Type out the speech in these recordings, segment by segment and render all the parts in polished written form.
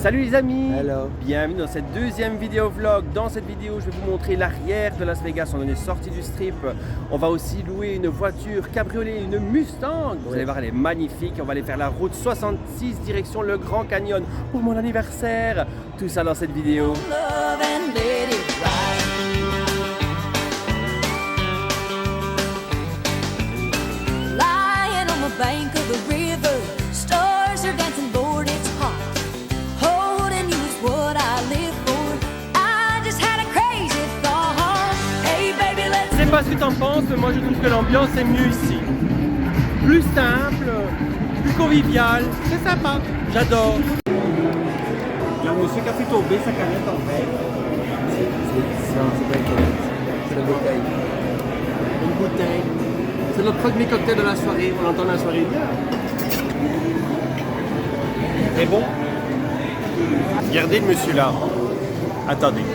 Salut les amis. Hello. Bienvenue dans cette deuxième vidéo vlog. Dans cette vidéo, je vais vous montrer l'arrière de Las Vegas. On est sorti du strip. On va aussi louer une voiture cabriolet, une Mustang. Vous allez voir, elle est magnifique. On va aller faire la route 66 direction le Grand Canyon pour mon anniversaire. Tout ça dans cette vidéo. Bank of the river, stars are dancing, Lord, it's hot. Holding you is what I live for. I just had a crazy thought. Hey baby, let's. Je sais pas ce que t'en penses, mais moi je trouve que l'ambiance est mieux ici. Plus simple, plus convivial, c'est sympa. J'adore. Il y a un monsieur qui a fait tomber sa canette en fait. C'est pas une canette, c'est la bouteille. Une bouteille. C'est notre premier cocktail de la soirée, on entend la soirée bien. C'est bon. Regardez le monsieur là. Attendez.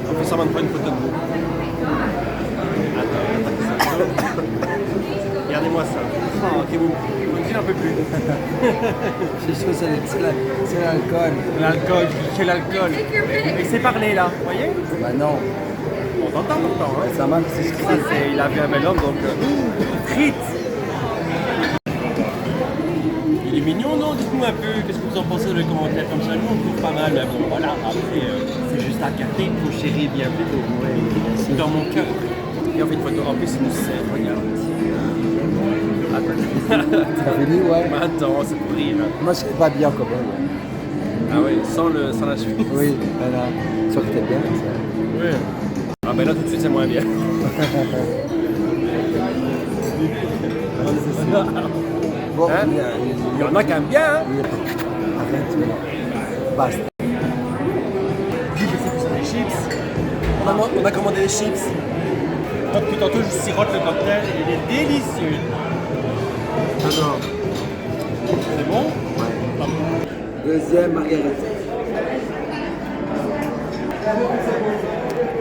On fait semblant de prendre une photo de vous. Attends. Regardez-moi ça. Oh, ok, vous me dites un peu plus. C'est chaud, c'est l'alcool. L'alcool, c'est l'alcool. Laissez parler là, vous voyez? Bah non. On t'entend pourtant, hein? Ça marche, c'est ce Il a vu un bel homme, donc frites. Il est mignon, non? Dites-nous un peu, qu'est-ce que vous en pensez dans les commentaires comme ça? Nous, on trouve pas mal, mais bon, voilà, après, c'est juste à capter, faut chérir bien plutôt. Ouais. Dans mon cœur. Et on fait une photo, en plus, il nous sert, regarde. Attends. T'as fini, ouais? Mais attends, c'est pour rire. Moi, je serais pas bien comme elle. Ah ouais, sans la cheville. Oui, voilà. Sûr que t'es bien, ça. Oui. Ah ben là, tout de suite, c'est moins bien. Bon, Hein? Il y en a quand même bien, hein? Arrête, basta. Dis, je sais que c'est des chips. On a commandé des chips. Donc, depuis tantôt, je sirote le cocktail. Il est délicieux. J'adore. C'est bon? Ouais. Deuxième margarita.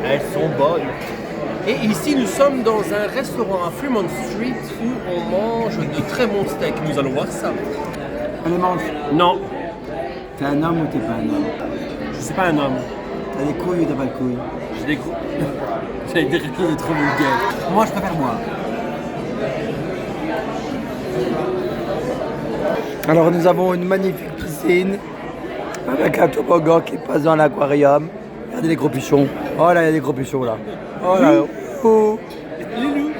Elles sont bonnes. Et ici, nous sommes dans un restaurant à Fremont Street où on mange de très bons steaks. Nous allons voir ça. Allez, mange. Non, T'es un homme ou t'es pas un homme? je suis pas un homme. T'as des couilles ou t'as pas de couilles? J'ai des coups. J'allais dire quelque chose de trop vulgaire. Moi, je préfère moi. Alors, nous avons une magnifique piscine avec un toboggan qui passe dans l'aquarium. Regardez les gros pichons. Oh là, il y a des gros pichons là. Oh là. Oh. Loulou.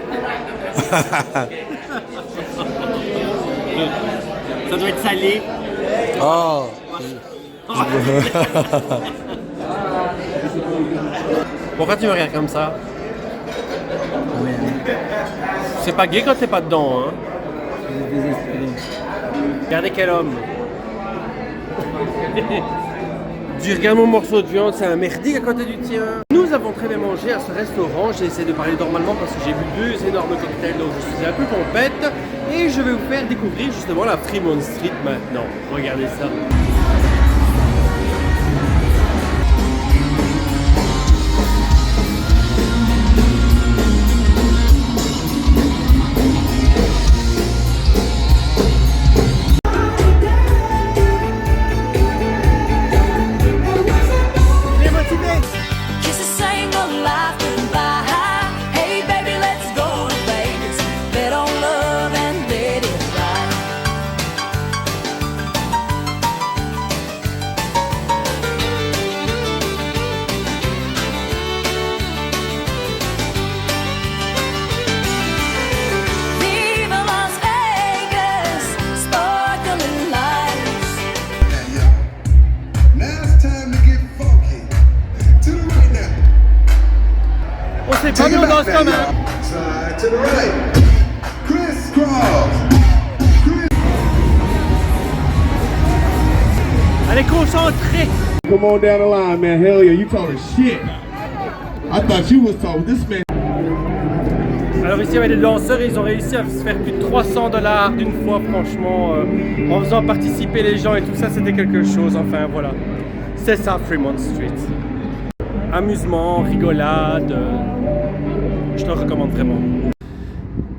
Ça doit être salé. Oh. Pourquoi tu me regardes comme ça? C'est pas gay quand t'es pas dedans, hein? Regardez quel homme. Tu regardes mon morceau de viande, c'est un merdique à côté du tien. Nous avons très bien mangé à ce restaurant. J'ai essayé de parler normalement parce que j'ai bu 2 énormes cocktails, donc je suis un peu pompette. Et je vais vous faire découvrir justement la Fremont Street maintenant. Regardez ça. Just a single life getting by. Hey baby, let's go to Vegas. Bet on love and let it ride. Viva Las Vegas, sparkling lights. Now it's time to get funky. To the right now. On sait pas, mais on danse quand même. Slide to the right. Crisscross. Elle est concentrée. Come on down the line, man. Hell yeah, you talking shit. I thought you was talking. This man. Alors ici, il y avait des danseurs et ils ont réussi à se faire plus de 300 $ d'une fois, franchement, en faisant participer les gens et tout ça, c'était quelque chose. Enfin, voilà. C'est ça, Fremont Street. Amusement, rigolade. Je te le recommande vraiment.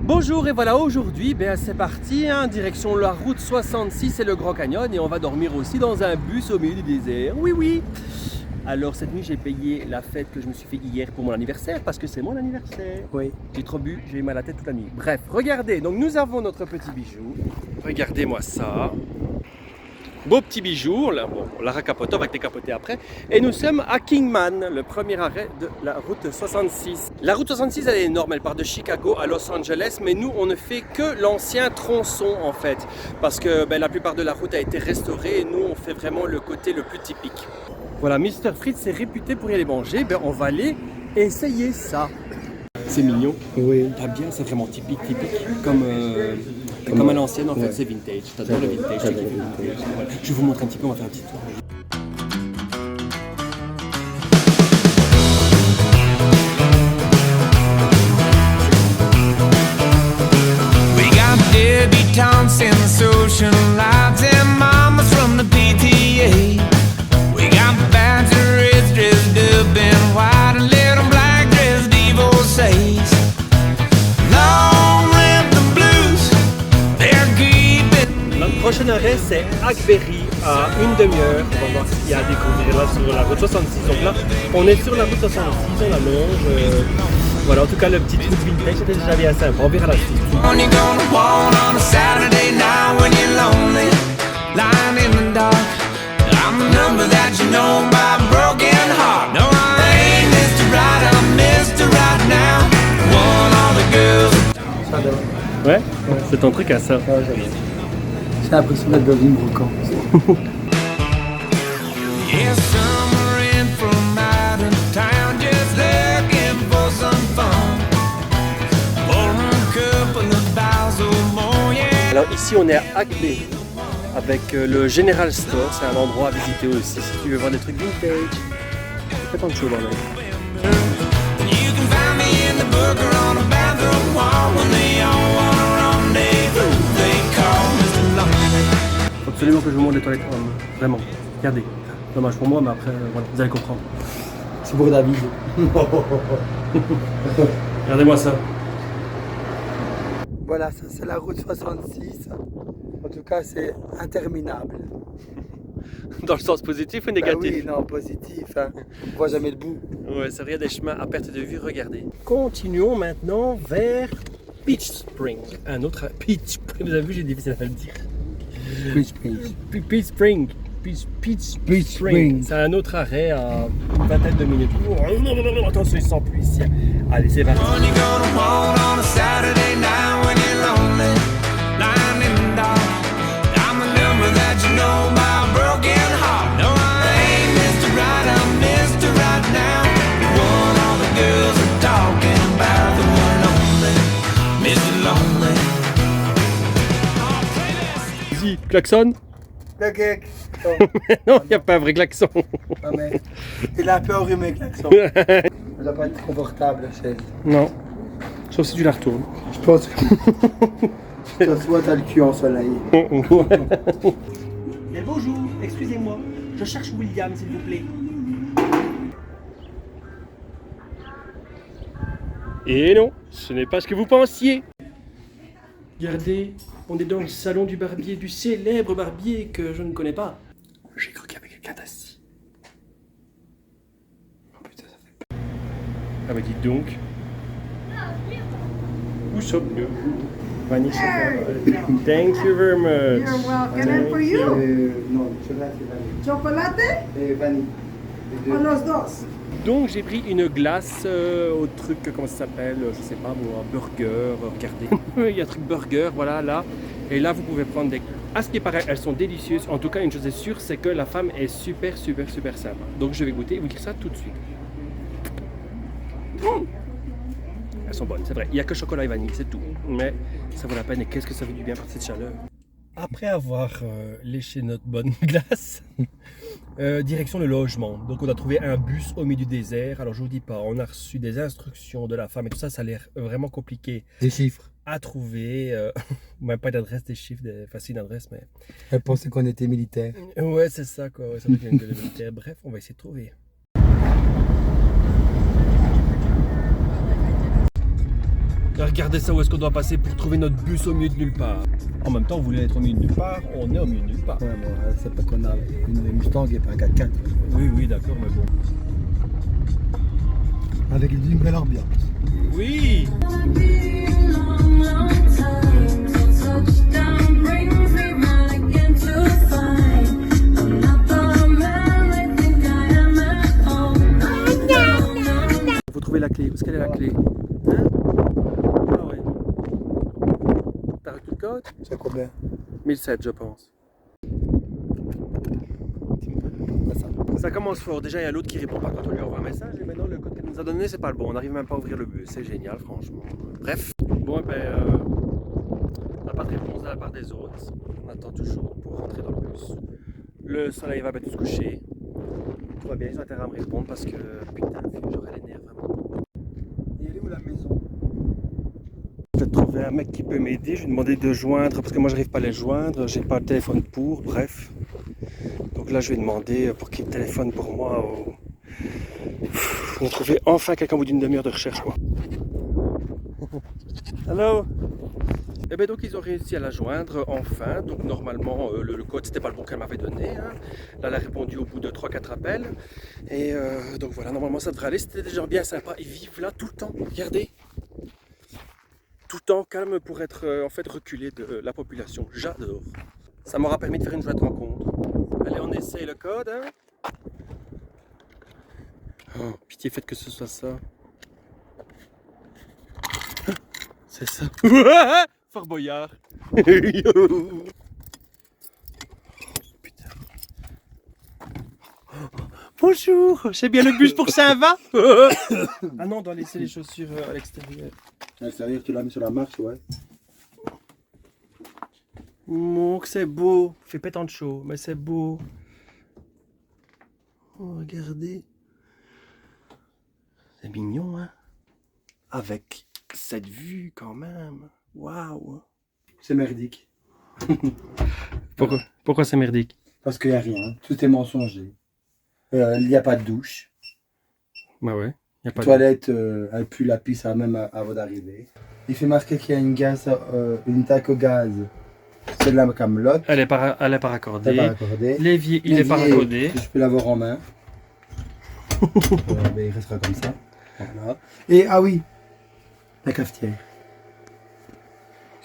Bonjour et voilà, aujourd'hui c'est parti, hein, direction la route 66 et le Grand Canyon et on va dormir aussi dans un bus au milieu du désert, oui. Alors cette nuit j'ai payé la fête que je me suis fait hier pour mon anniversaire parce que c'est mon anniversaire. Oui. J'ai trop bu, j'ai eu mal à la tête toute la nuit. Bref, regardez, donc nous avons notre petit bijou, regardez-moi ça. Beau petit bijou, là, bon, on l'a racapoté, on va décapoter après. Et nous sommes à Kingman, le premier arrêt de la route 66. La route 66, elle est énorme, elle part de Chicago à Los Angeles, mais nous, on ne fait que l'ancien tronçon en fait. Parce que la plupart de la route a été restaurée et nous, on fait vraiment le côté le plus typique. Voilà, Mr. Fritz est réputé pour y aller manger, on va aller essayer ça. C'est mignon. Oui. T'as bien, c'est vraiment typique, comme à l'ancienne en fait, c'est vintage. T'adores le vintage, tu kiffes le vintage. Voilà. Je vais vous montrer un petit peu, on va faire un petit tour. We got debutantes in the social lives and mamas from the PTA. We got bachelors dressed up in white and little black dressed divorcees. Long live the blues, they're keeping. Le prochain arrêt c'est Hackberry à une demi-heure. On va voir s'il y a à découvrir là sur la route 66. Donc là, on est sur la route 66, on la longe. Voilà, en tout cas le petit truc vintage c'était déjà bien sympa. On verra la suite. When you gonna walk on a Saturday night when you're lonely, lying in the dark. I'm the number that you know by broken heart. No, I ain't Mr. Right, I'm Mr. Right now. Want all the girls. J'adore. Ouais, c'est ton truc à ça. Ah, j'adore. J'ai l'impression d'être dans une brocante. Yeah, summer in from out of town, just looking for some fun. For a couple of boughs or more, yeah. Alors ici on est à Hackberry avec le General Store, c'est un endroit à visiter aussi si tu veux voir des trucs vintage. Il fait tant de choses dans You can find me in the book or on a bathroom wall when they all want a rendezvous. They call Mr. Lonely. Faut absolument que je vous montre les toilettes, vraiment. Regardez, dommage pour moi mais après voilà, vous allez comprendre. C'est pour David. Regardez-moi ça. Voilà, ça c'est la route 66. En tout cas, c'est interminable. Dans le sens positif ou Bah négatif? oui, non, positif. Hein. On voit jamais le bout. Ouais, c'est rien des chemins à perte de vue, regardez. Continuons maintenant vers Peach Spring. Un autre Peach Spring, vous avez vu, j'ai difficile à le dire. Peach Spring. Peach Spring. C'est un autre arrêt à une vingtaine de minutes. Oh, attention, il sent plus ici. Allez, c'est parti. When you gonna walk on a Saturday night when you're lonely, lying in the dark. I'm the number that you know by a broken heart. No, I ain't Mr. Right, I'm Mr. Right now. The one all the girls are talking about, the one lonely, Mr. Lonely. Vas-y, klaxon. Le gag. Non, il n'y a pas un vrai klaxon. Ah, mais il est un peu enrhumé, le klaxon. Elle doit pas être confortable, la chaise. Non, sauf si tu la retournes. Je pense que soit t'as le cul en soleil. Mais bonjour, excusez-moi, je cherche William s'il vous plaît. Et non, ce n'est pas ce que vous pensiez. Regardez, on est dans le salon du barbier, du célèbre barbier que je ne connais pas. J'ai cru qu'il y avait quelqu'un d'assis. Oh putain, ça fait peur. Ah bah dites donc. Où sommes-nous? Vanessa. Thank you very much. You're welcome. And for you, Non, chocolat c'est vanille. chocolate Et vanille. Les o deux. los dos. Donc j'ai pris une glace au truc, comment ça s'appelle, je sais pas moi, burger, regardez. Il y a un truc burger, voilà, là. Et là vous pouvez prendre des... À ce qui paraît, elles sont délicieuses. En tout cas, une chose est sûre, c'est que la femme est super sympa. Donc je vais goûter et vous dire ça tout de suite. Elles sont bonnes, c'est vrai. Il n'y a que chocolat et vanille, c'est tout. Mais ça vaut la peine et qu'est-ce que ça fait du bien par cette chaleur. Après avoir léché notre bonne glace, direction le logement. Donc on a trouvé un bus au milieu du désert. Alors je vous dis pas, on a reçu des instructions de la femme et tout ça, ça a l'air vraiment compliqué Des chiffres. à trouver. Même pas d'adresse, des chiffres, facile d'adresse, mais... Elle pensait qu'on était militaire. Ouais, c'est ça quoi, ouais, ça devient une militaire. Bref, on va essayer de trouver. Et regardez ça, où est-ce qu'on doit passer pour trouver notre bus au milieu de nulle part. En même temps, on voulait être au milieu de nulle part, on est au milieu de nulle part. Ouais, bon, c'est pas qu'on a une Mustang et pas un 4x4. Oui, d'accord, mais bon. Avec une belle ambiance. Oui. Faut trouver la clé. Où est-ce qu'elle est la clé? Hein? Ah ouais. T'as reçu le code? C'est combien? 1007, je pense. Ça commence fort. Déjà, il y a l'autre qui répond pas quand on lui envoie un message. Et maintenant, le code qu'elle nous a donné, c'est pas le bon. On n'arrive même pas à ouvrir le bus. C'est génial, franchement. Bref. Bon, on n'a pas de réponse de la part des autres. On attend toujours pour rentrer dans le bus. Le soleil va bientôt se coucher. Tout va bien, ils ont intérêt à me répondre parce que putain, j'aurais les nerfs vraiment. Et elle est où la maison? Je vais trouver un mec qui peut m'aider. Je vais demander de joindre parce que moi, j'arrive pas à les joindre. J'ai pas le téléphone pour. Bref. Donc là, je vais demander pour qu'il téléphone pour moi. On trouver enfin quelqu'un au bout d'une demi-heure de recherche, quoi. Hello. Et bien donc ils ont réussi à la joindre enfin. Donc normalement le code c'était pas le bon qu'elle m'avait donné. Hein. Là elle a répondu au bout de 3-4 appels. Et donc voilà, normalement ça devrait aller. C'était des gens bien sympas. Ils vivent là tout le temps. Regardez. Tout le temps calme pour être en fait reculé de la population. J'adore. Ça m'aura permis de faire une chouette rencontre. Allez, on essaye le code. Hein. Oh, pitié, faites que ce soit ça. C'est ça. Fort Boyard. Putain. Bonjour, c'est bien le bus pour Saint-Va? Ah non, on doit laisser les chaussures à l'extérieur. À l'extérieur, tu l'as mis sur la marche, ouais. Mon, que c'est beau. Il fait pétant de chaud, mais c'est beau. Oh, regardez. C'est mignon, hein? Avec cette vue, quand même. Waouh! C'est merdique. Pourquoi c'est merdique? Parce qu'il n'y a rien. Tout est mensonger. Il n'y a pas de douche. Bah ouais. Y a pas Les toilettes, elle pue la pisse même avant d'arriver. Il fait marquer qu'il y a une taque au gaz. C'est de la camelote. Elle est pas raccordée. Elle n'est pas raccordée. L'évier, il est pas raccordé. Je peux l'avoir en main. Ben, il restera comme ça. Voilà. Et ah oui, la cafetière.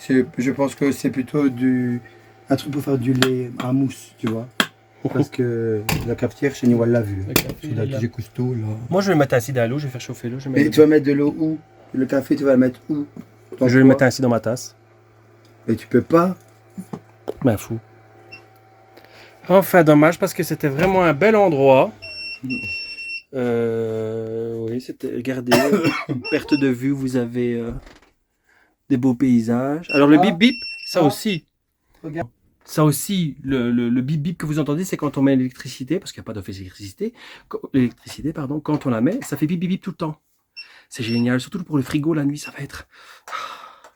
Je pense que c'est plutôt un truc pour faire du lait à mousse, tu vois. Parce que la cafetière, chez nous, elle l'a vu. C'est là que j'ai cousteau, là. Moi, je vais le mettre assis dans l'eau, je vais faire chauffer l'eau. Et tu vas mettre de l'eau où? Le café, tu vas le mettre où? Je vais le mettre assis dans ma tasse. Mais tu peux pas. Ben fou. Enfin, dommage parce que c'était vraiment un bel endroit. Oui, c'était. Regardez, perte de vue, vous avez des beaux paysages. Alors le bip bip, ça aussi. Regarde. Ça aussi, le bip bip que vous entendez, c'est quand on met l'électricité, parce qu'il n'y a pas d'office d'électricité. L'électricité, pardon, quand on la met, ça fait bip bip bip tout le temps. C'est génial, surtout pour le frigo la nuit, ça va être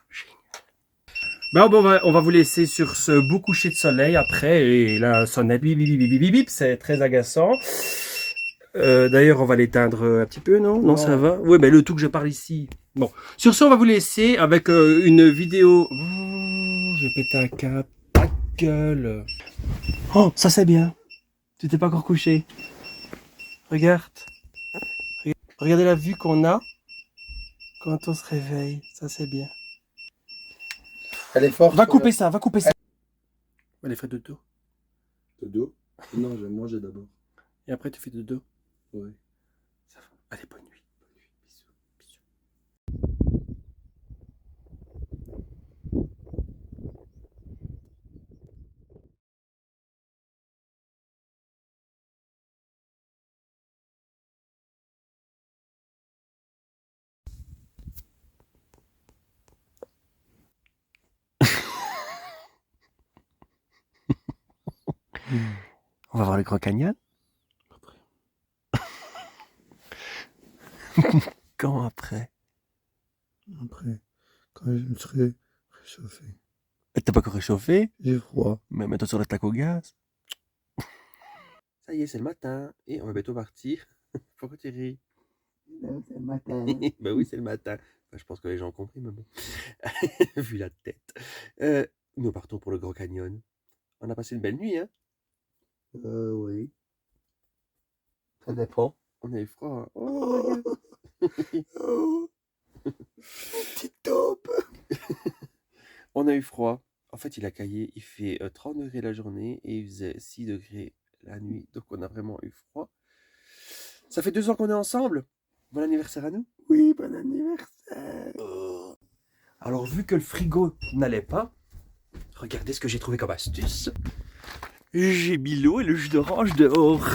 génial. Bon, on va vous laisser sur ce beau coucher de soleil après, et la sonnette bip bip bip bip bip bip, c'est très agaçant. D'ailleurs, on va l'éteindre un petit peu, non? Non, ça va? Oui, mais le tout que je parle ici. Bon, sur ce, on va vous laisser avec une vidéo. Oh, je vais péter un cap. Ta gueule. Oh, ça c'est bien. Tu t'es pas encore couché. Regarde. Regardez la vue qu'on a quand on se réveille. Ça c'est bien. Elle est forte. Va couper ça, va couper ça. Allez, fais dodo. Dodo? Non, je vais manger d'abord. Et après, tu fais dodo. Oui. Ça va. Allez, bonne nuit. Bonne nuit. Bisous. Bisous. On va voir le Grand Canyon. Quand après? Après, quand je me serai réchauffé. T'as pas encore réchauffé? J'ai froid. Mais mets-toi sur le tac au gaz. Ça y est, c'est le matin et on va bientôt partir. Pourquoi tu ris? C'est le matin. Bah oui, c'est le matin. Enfin, je pense que les gens ont compris, mais bon. Vu la tête. Nous partons pour le Grand Canyon. On a passé une belle nuit, hein? Oui. Ça dépend. On a eu froid. Hein. Oh, Oh. Petite taupe. on a eu froid. En fait, il a caillé. Il fait 30 degrés la journée et il faisait 6 degrés la nuit. Donc, on a vraiment eu froid. Ça fait 2 ans qu'on est ensemble. Bon anniversaire à nous. Oui, bon anniversaire. Alors, vu que le frigo n'allait pas, regardez ce que j'ai trouvé comme astuce. J'ai mis l'eau et le jus d'orange dehors.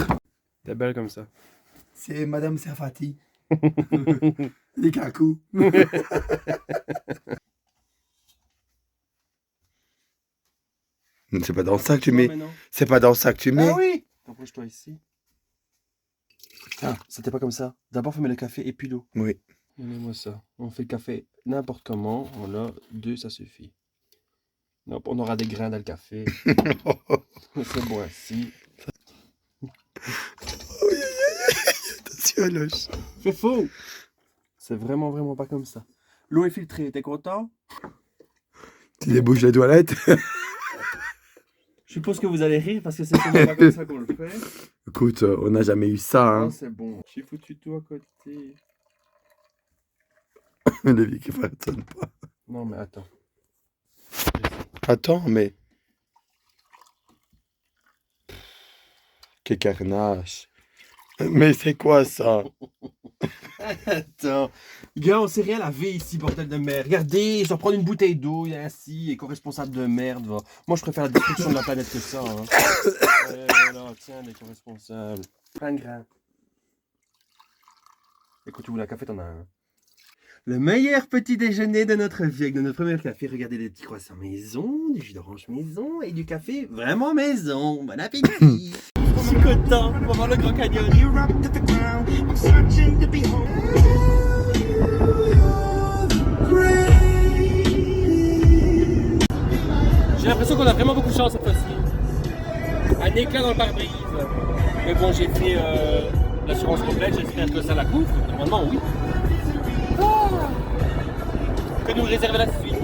T'es belle comme ça. C'est Madame Serfati. Des cacous. C'est pas dans ça que tu mets. C'est pas dans ça que tu mets. Ah oui. Approche-toi ici. Ah, c'était pas comme ça. D'abord, faut mettre le café et puis l'eau. Oui. Donnez-moi ça. On fait le café n'importe comment. Voilà, 2, ça suffit. Non, on aura des grains dans le café. C'est bon ainsi. Attention, Loche. C'est faux. C'est vraiment pas comme ça. L'eau est filtrée, t'es content? Tu débouches les toilettes. Je suppose que vous allez rire parce que c'est sûrement pas comme ça qu'on le fait. Écoute, on n'a jamais eu ça. Ah, Hein. c'est bon. J'ai foutu tout à côté. Le vieux qui fonctionne pas. Non, mais attends. Attends, mais. Quel carnage. Mais c'est quoi ça? Attends. Gars, on sait rien laver ici, bordel de merde. Regardez, sans prendre une bouteille d'eau, il y a ainsi, éco-responsable de merde. Va. Moi, je préfère la destruction de la planète que ça. Hein. Voilà, tiens, l'éco-responsable. Plein de grains. Écoute, tu voulais un café, t'en as un. Le meilleur petit déjeuner de notre vie, avec de notre premier café. Regardez des petits croissants maison, du jus d'orange maison et du café vraiment maison. Bon appétit. Je suis content pour voir le Grand Canyon. J'ai l'impression qu'on a vraiment beaucoup de chance cette fois-ci. Un éclat dans le pare-brise. Mais bon, j'ai fait l'assurance complète, j'espère que ça la couvre. Normalement, oui. Que nous réserve la suite.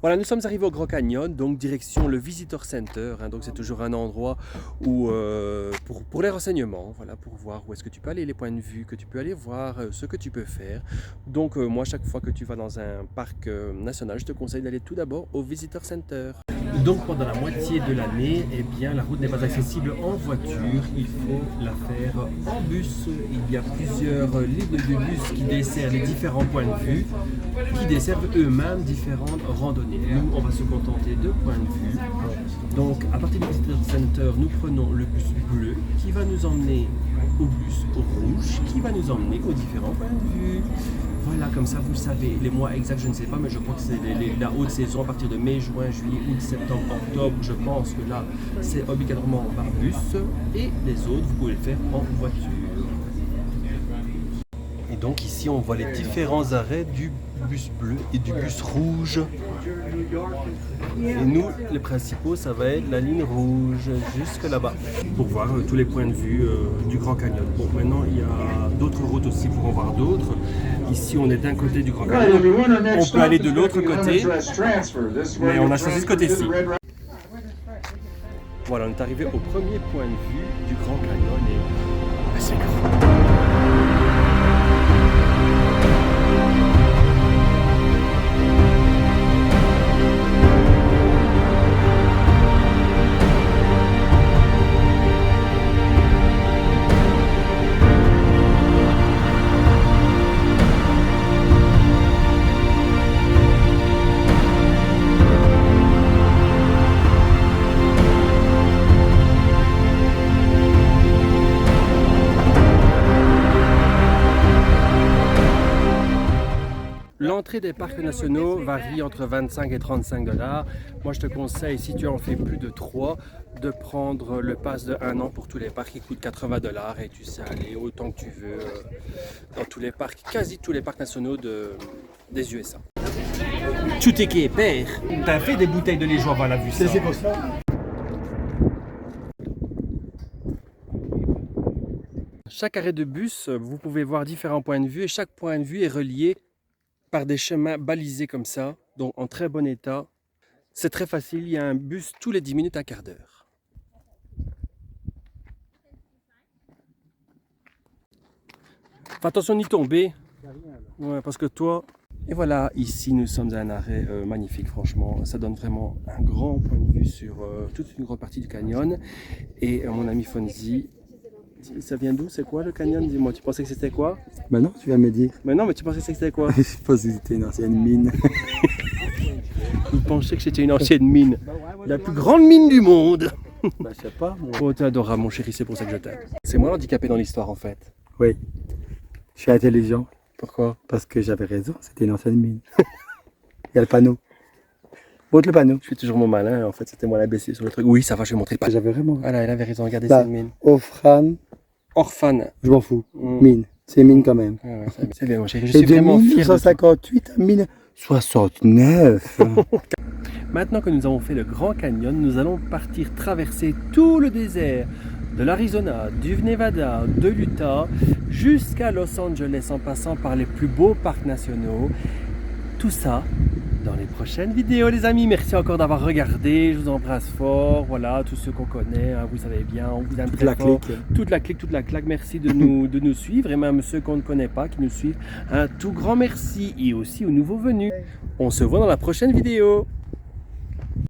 Voilà, nous sommes arrivés au Grand Canyon, donc direction le Visitor Center. Hein, donc c'est toujours un endroit où pour les renseignements, voilà, pour voir où est-ce que tu peux aller, les points de vue que tu peux aller voir, ce que tu peux faire. Donc moi, chaque fois que tu vas dans un parc national, je te conseille d'aller tout d'abord au Visitor Center. Donc pendant la moitié de l'année, eh bien, la route n'est pas accessible en voiture, il faut la faire en bus. Il y a plusieurs lignes de bus qui desservent les différents points de vue, qui desservent eux-mêmes différentes randonnées. Nous, on va se contenter de points de vue. Donc à partir du Visitor Center, nous prenons le bus bleu qui va nous emmener au bus rouge qui va nous emmener aux différents points de vue. Voilà, comme ça vous le savez, les mois exacts je ne sais pas, mais je crois que c'est la haute saison à partir de mai, juin, juillet, août, septembre, octobre. Je pense que là c'est obligatoirement par bus et les autres vous pouvez le faire en voiture. Et donc ici on voit les différents arrêts du bus bleu et du bus rouge. Et nous, les principaux, ça va être la ligne rouge, jusque là-bas, pour voir tous les points de vue du Grand Canyon. Bon, maintenant, il y a d'autres routes aussi pour en voir d'autres. Ici, on est d'un côté du Grand Canyon. On peut aller de l'autre côté, mais on a choisi ce côté-ci. Voilà, on est arrivé au premier point de vue du Grand Canyon et c'est grand. L'entrée des parcs nationaux varie entre 25 et 35 $. Moi, je te conseille, si tu en fais plus de 3, de prendre le pass de 1 an pour tous les parcs qui coûte 80 $ et tu sais aller autant que tu veux dans tous les parcs, quasi tous les parcs nationaux des USA. Chuteke, père, t'as fait des bouteilles de lait joie, voilà, vu ça. C'est pour ça. Chaque arrêt de bus, vous pouvez voir différents points de vue et chaque point de vue est relié par des chemins balisés comme ça, donc en très bon état. C'est très facile, il y a un bus tous les 10 minutes, un quart d'heure. Fais attention d'y tomber. Ouais, parce que toi... Et voilà, ici nous sommes à un arrêt magnifique, franchement. Ça donne vraiment un grand point de vue sur toute une grande partie du canyon. Et mon ami Fonzie, ça vient d'où? C'est quoi le canyon? Dis-moi, tu pensais que c'était quoi? Ben non, tu viens me dire. Mais non, mais tu pensais que c'était quoi? Je pense que c'était une ancienne mine. Il pensait que c'était une ancienne mine. La plus grande mine du monde. Ben, je sais pas, moi. Oh, t'es adorable, mon chéri, c'est pour ça que je t'aime. C'est moi l'handicapé dans l'histoire, en fait. Oui. Je suis intelligent. Pourquoi? Parce que j'avais raison, c'était une ancienne mine. Il y a le panneau. Montre le panneau. Je suis toujours mon malin, en fait, c'était moi l'imbécile sur le truc. Oui, ça va, je vais montrer le panneau. J'avais vraiment. Voilà, elle avait raison, regardez, Bah, c'est une mine. Orphan, Orphan. je m'en fous. Mm. Mine. C'est mine quand même. Ouais, ouais, c'est bien, mon chéri, je Et suis de vraiment fier de toi. 1958 à 1969. Maintenant que nous avons fait le Grand Canyon, nous allons partir traverser tout le désert de l'Arizona, du Nevada, de l'Utah, jusqu'à Los Angeles en passant par les plus beaux parcs nationaux. Tout ça dans les prochaines vidéos, les amis. Merci encore d'avoir regardé. Je vous embrasse fort. Voilà, tous ceux qu'on connaît, hein, vous savez bien, on vous aime Toute très la fort. clique. Toute la claque. Merci de nous suivre. Et même ceux qu'on ne connaît pas, qui nous suivent, un tout grand merci. Et aussi aux nouveaux venus. On se voit dans la prochaine vidéo.